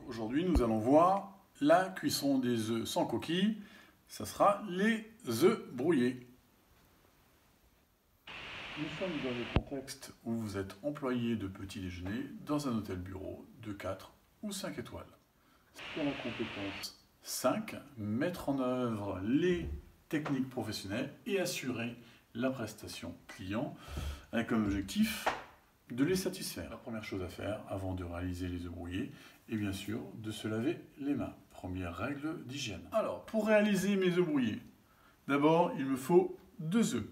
Aujourd'hui, nous allons voir la cuisson des œufs sans coquille. Ça sera les œufs brouillés. Nous sommes dans le contexte où vous êtes employé de petit déjeuner dans un hôtel-bureau de 4 ou 5 étoiles. Pour la compétence 5, mettre en œuvre les techniques professionnelles et assurer la prestation client avec comme objectif de les satisfaire. La première chose à faire avant de réaliser les œufs brouillés est bien sûr de se laver les mains. Première règle d'hygiène. Alors, pour réaliser mes œufs brouillés, d'abord il me faut 2 œufs.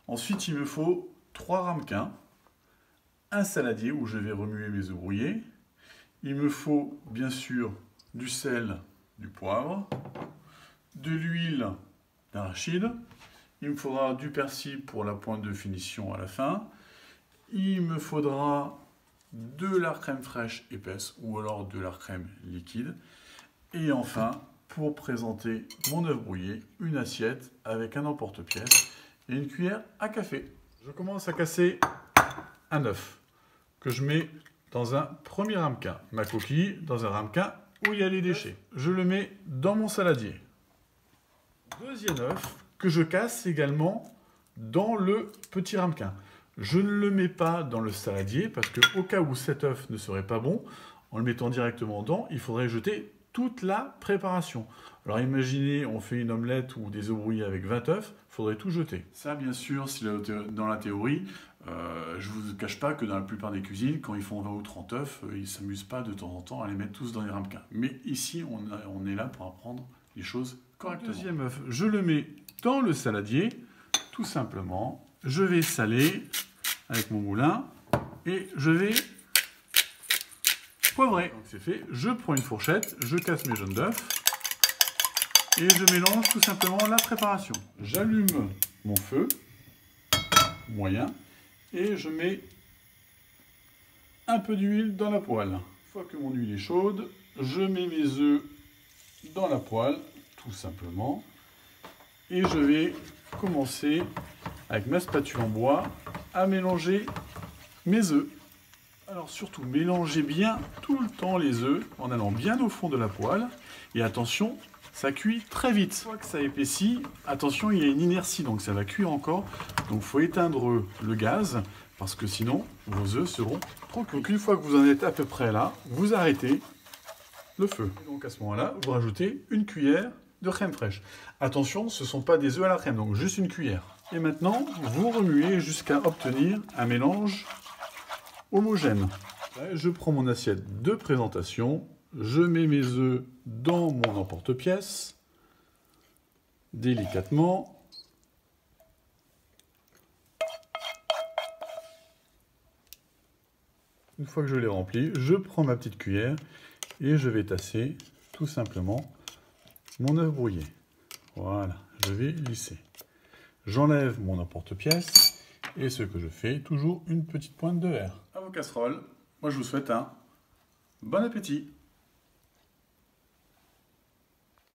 Ensuite il me faut 3 ramequins, un saladier où je vais remuer mes œufs brouillés. Il me faut bien sûr du sel, du poivre, de l'huile d'arachide. Il me faudra du persil pour la pointe de finition à la fin. Il me faudra de la crème fraîche épaisse ou alors de la crème liquide. Et enfin, pour présenter mon œuf brouillé, une assiette avec un emporte-pièce et une cuillère à café. Je commence à casser un œuf que je mets dans un premier ramequin. Ma coquille dans un ramequin où il y a les déchets. Je le mets dans mon saladier. Deuxième œuf que je casse également dans le petit ramequin. Je ne le mets pas dans le saladier parce que au cas où cet œuf ne serait pas bon, en le mettant directement dedans, il faudrait jeter toute la préparation. Alors imaginez, on fait une omelette ou des œufs brouillés avec 20 œufs, il faudrait tout jeter. Ça bien sûr, c'est dans la théorie. Je ne vous cache pas que dans la plupart des cuisines, quand ils font 20 ou 30 œufs, ils ne s'amusent pas de temps en temps à les mettre tous dans les ramequins. Mais ici, on est là pour apprendre les choses correctement. Deuxième œuf, je le mets dans le saladier, tout simplement. Je vais saler avec mon moulin et je vais poivrer. Donc c'est fait, je prends une fourchette, je casse mes jaunes d'œufs et je mélange tout simplement la préparation. J'allume mon feu moyen et je mets un peu d'huile dans la poêle. Une fois que mon huile est chaude, je mets mes œufs dans la poêle, tout simplement, et je vais commencer avec ma spatule en bois à mélanger mes œufs. Alors surtout, mélangez bien tout le temps les œufs en allant bien au fond de la poêle. Et attention, ça cuit très vite. Une fois que ça épaissit, attention, il y a une inertie, donc ça va cuire encore. Donc il faut éteindre le gaz, parce que sinon, vos œufs seront trop cuits. Donc une fois que vous en êtes à peu près là, vous arrêtez le feu. Et donc à ce moment-là, vous rajoutez une cuillère de crème fraîche. Attention, ce ne sont pas des œufs à la crème, donc juste une cuillère. Et maintenant, vous remuez jusqu'à obtenir un mélange homogène. Je prends mon assiette de présentation, je mets mes œufs dans mon emporte-pièce, délicatement. Une fois que je l'ai rempli, je prends ma petite cuillère et je vais tasser tout simplement mon œuf brouillé. Voilà, je vais lisser. J'enlève mon emporte-pièce et ce que je fais, toujours une petite pointe de verre. À vos casseroles, moi je vous souhaite un bon appétit.